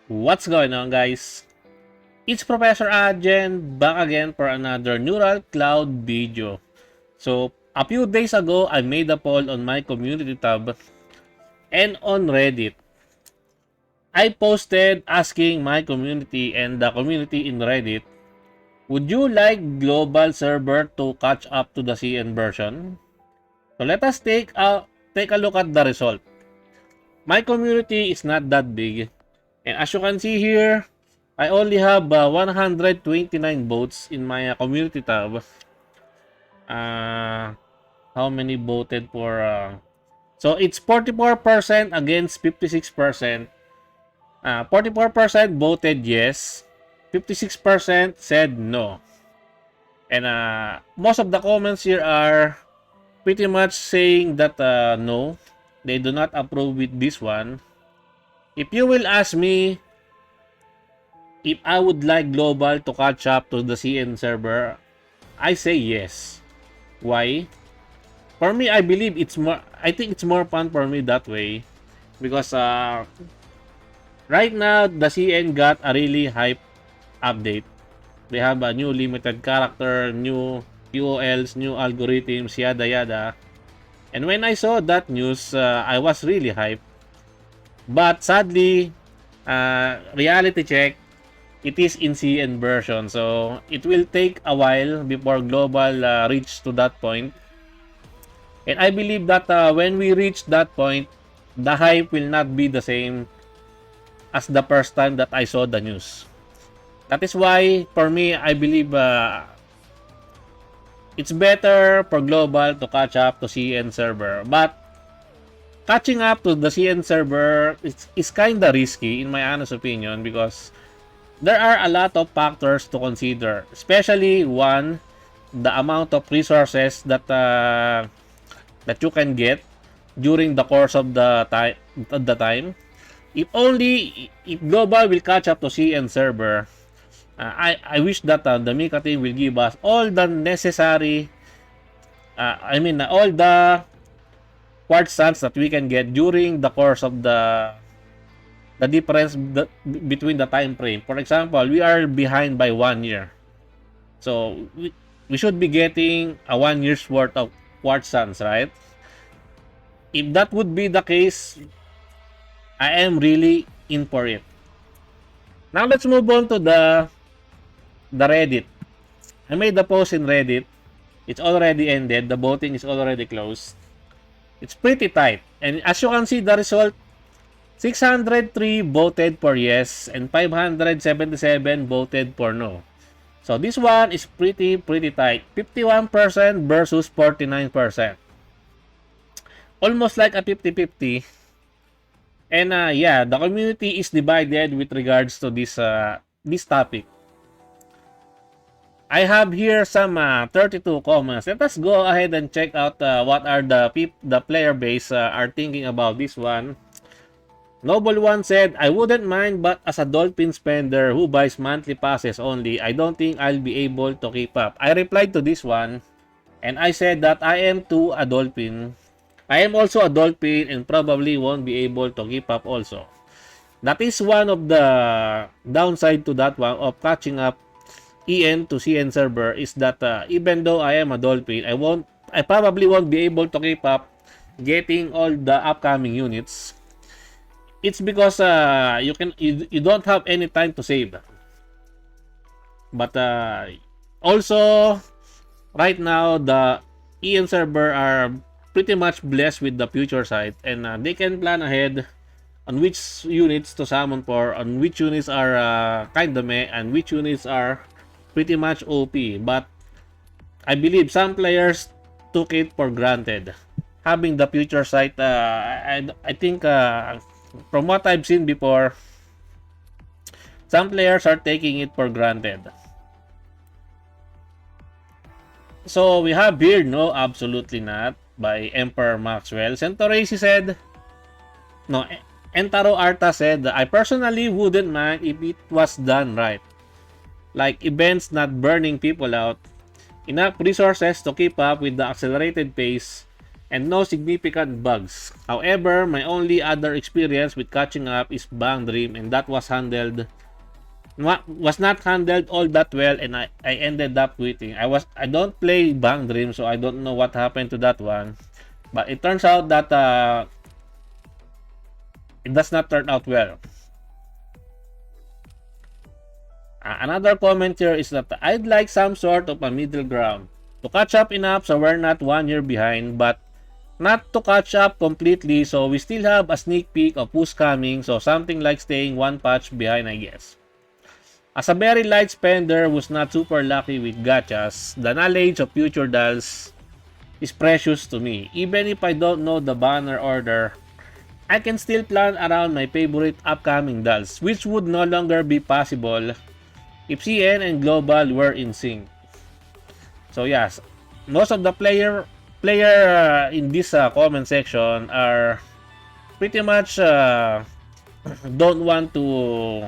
What's going on, guys? It's Professor Ajen back again for another Neural Cloud video. So, a few days ago, I made a poll on my community tab and on Reddit. I posted asking my community and the community in Reddit, would you like global server to catch up to the CN version? So, let us take a look at the result. My community is not that big, and as you can see here, I only have 129 votes in my community tab. How many voted for? So it's 44% against 56%. 44% voted yes. 56% said no. And most of the comments here are pretty much saying that no, they do not approve with this one. If you will ask me, if I would like global to catch up to the CN server, I say yes. Why? For me, I believe it's more. I think it's more fun for me that way because right now the CN got a really hype update. They have a new limited character, new QOLs, new algorithms, yada yada. And when I saw that news, I was really hyped. But sadly, reality check, it is in CN version, so it will take a while before global reach to that point. And I believe that when we reach that point, the hype will not be the same as the first time that I saw the news. That is why, for me, I believe it's better for global to catch up to CN server. But catching up to the CN server is kind of risky, in my honest opinion, because there are a lot of factors to consider, especially one, the amount of resources that you can get during the course of the time. If global will catch up to CN server, I wish that the Mika team will give us all the necessary, all the quartz sands that we can get during the course of the difference between the time frame. For example, we are behind by 1 year. So we should be getting a 1 year's worth of quartz sands, right? If that would be the case, I am really in for it. Now let's move on to the Reddit. I made the post in Reddit. It's already ended. The voting is already closed. It's pretty tight. And as you can see, the result, 603 voted for yes and 577 voted for no. So this one is pretty tight. 51% versus 49%. Almost like a 50-50. And yeah, the community is divided with regards to this topic. I have here some 32 comments. Let us go ahead and check out what are the player base are thinking about this one. Noble One said, I wouldn't mind, but as a Dolphin spender who buys monthly passes only, I don't think I'll be able to keep up. I replied to this one, and I said that I am too a Dolphin. I am also a Dolphin and probably won't be able to keep up also. That is one of the downside to that one of catching up EN to CN server is that even though I am a Dolphin, I probably won't be able to keep up getting all the upcoming units. It's because you don't have any time to save. But also right now the EN server are pretty much blessed with the future sight, and they can plan ahead on which units to summon for, on which units are kinda meh, and which units are pretty much OP. But I believe some players took it for granted. Having the future sight, I think from what I've seen before, some players are taking it for granted. So we have here, no, absolutely not, by Emperor Maxwell. Centauracy said, no, Entaro Arta said, I personally wouldn't mind if it was done right. Like events not burning people out, enough resources to keep up with the accelerated pace, and no significant bugs. However, my only other experience with catching up is Bang Dream, and that was not handled all that well, and I ended up quitting. I don't play Bang Dream, so I don't know what happened to that one. But it turns out that it does not turn out well. Another comment here is that I'd like some sort of a middle ground. To catch up enough so we're not 1 year behind, but not to catch up completely so we still have a sneak peek of who's coming, so something like staying one patch behind, I guess. As a very light spender who's not super lucky with gachas, the knowledge of future dolls is precious to me. Even if I don't know the banner order, I can still plan around my favorite upcoming dolls, which would no longer be possible if CN and Global were in sync. So yes, most of the player in this comment section are pretty much don't want to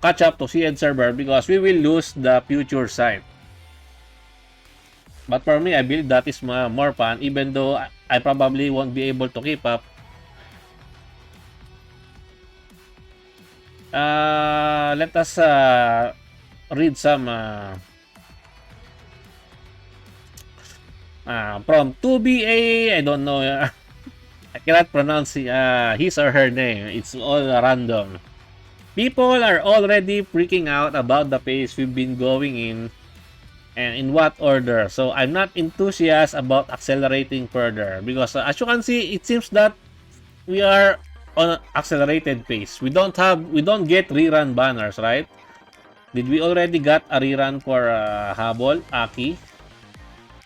catch up to CN server because we will lose the future side. But for me, I believe that is more fun, even though I probably won't be able to keep up. Let us read some from 2BA. I don't know. I cannot pronounce his or her name. It's all random. People are already freaking out about the pace we've been going in and in what order. So I'm not enthusiastic about accelerating further because as you can see, it seems that we are on an accelerated pace. We don't get rerun banners, right? Did we already got a rerun for Habol, Aki?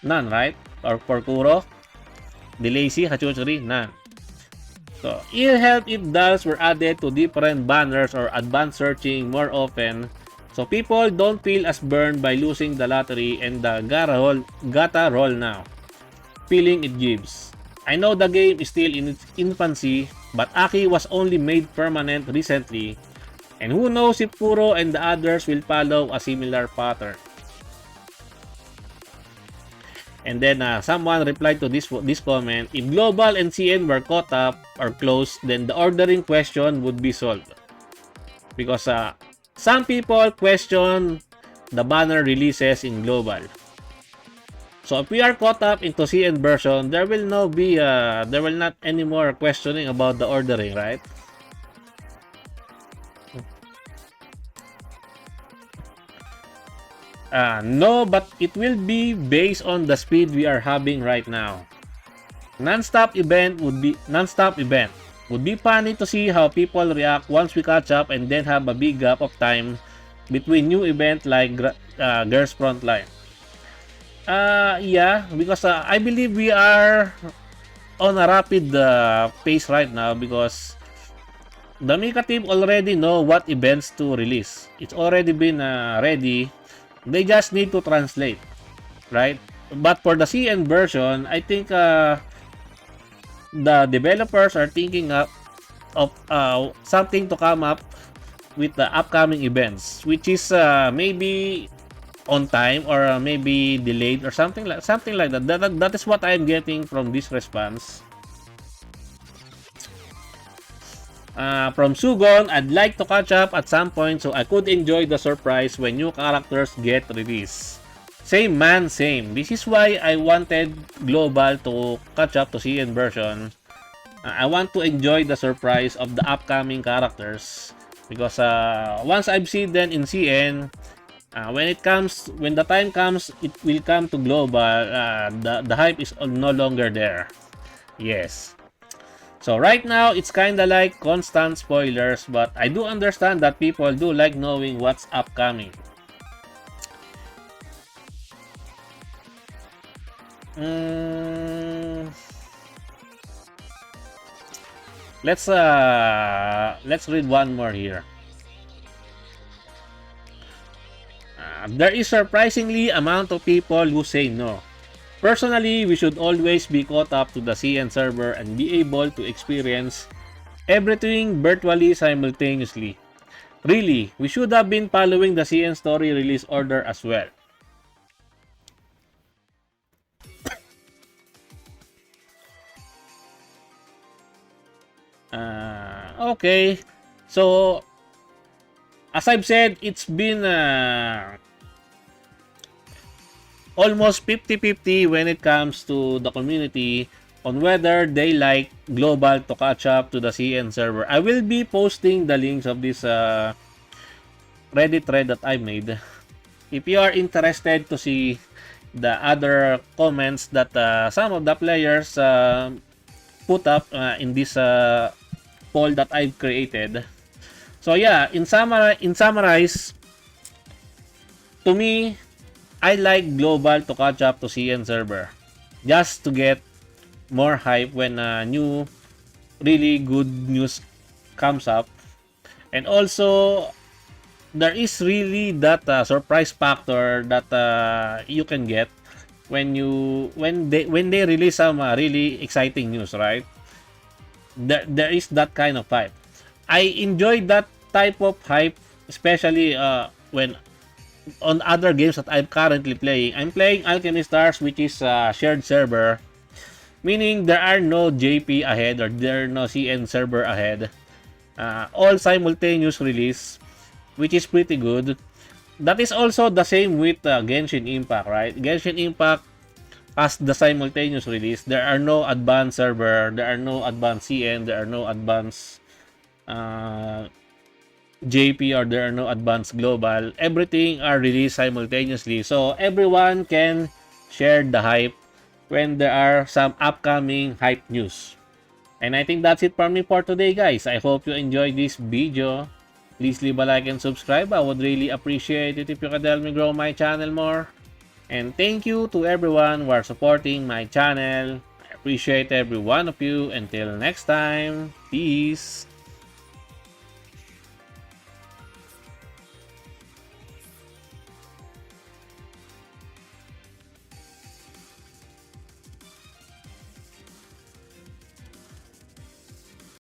None, right? Or for Kuro? Delacy, Hachuchuri? None. So, it'll help if dolls were added to different banners or advanced searching more often so people don't feel as burned by losing the lottery and the gata roll now feeling it gives. I know the game is still in its infancy, but Aki was only made permanent recently, and who knows if Kuro and the others will follow a similar pattern. And then someone replied to this comment, if Global and CN were caught up or close, then the ordering question would be solved. Because some people question the banner releases in Global. So if we are caught up into CN version, there will not any more questioning about the ordering, right? No, but it will be based on the speed we are having right now. Non-stop event. Would be funny to see how people react once we catch up and then have a big gap of time between new event like Girls Frontline. Yeah, because I believe we are on a rapid pace right now because the Mika team already know what events to release. It's already been ready. They just need to translate, right? But for the CN version, I think the developers are thinking of something to come up with the upcoming events, which is maybe on time or maybe delayed or something like that. That is what I'm getting from this response. From Sugon, I'd like to catch up at some point so I could enjoy the surprise when new characters get released. Same man, same. This is why I wanted Global to catch up to CN version. I want to enjoy the surprise of the upcoming characters because once I've seen them in CN, when the time comes, it will come to Global. The hype is no longer there. Yes. So right now, it's kinda like constant spoilers, but I do understand that people do like knowing what's upcoming. Let's read one more here. There is surprisingly amount of people who say no. Personally, we should always be caught up to the CN server and be able to experience everything virtually simultaneously. Really, we should have been following the CN story release order as well. Okay. So, as I've said, it's been almost 50-50 when it comes to the community on whether they like global to catch up to the CN server. I will be posting the links of this Reddit thread that I made. If you are interested to see the other comments that some of the players put up in this poll that I've created. So yeah, in summarize, to me, I like global to catch up to CN server just to get more hype when new really good news comes up. And also, there is really that surprise factor that you can get when they release some really exciting news, right? There is that kind of hype. I enjoy that type of hype, especially when on other games that I'm currently playing. I'm playing Alchemy Stars, which is a shared server, meaning there are no JP ahead or there are no CN server ahead. All simultaneous release, which is pretty good. That is also the same with Genshin Impact, right? Genshin Impact has the simultaneous release. There are no advanced server, there are no advanced CN, there are no advanced JP, or there are no advanced global. Everything are released simultaneously, so everyone can share the hype when there are some upcoming hype news. And I think that's it from me for today, guys. I hope you enjoyed this video. Please leave a like and subscribe. I would really appreciate it if you could help me grow my channel more. And thank you to everyone who are supporting my channel. I appreciate every one of you. Until next time, peace.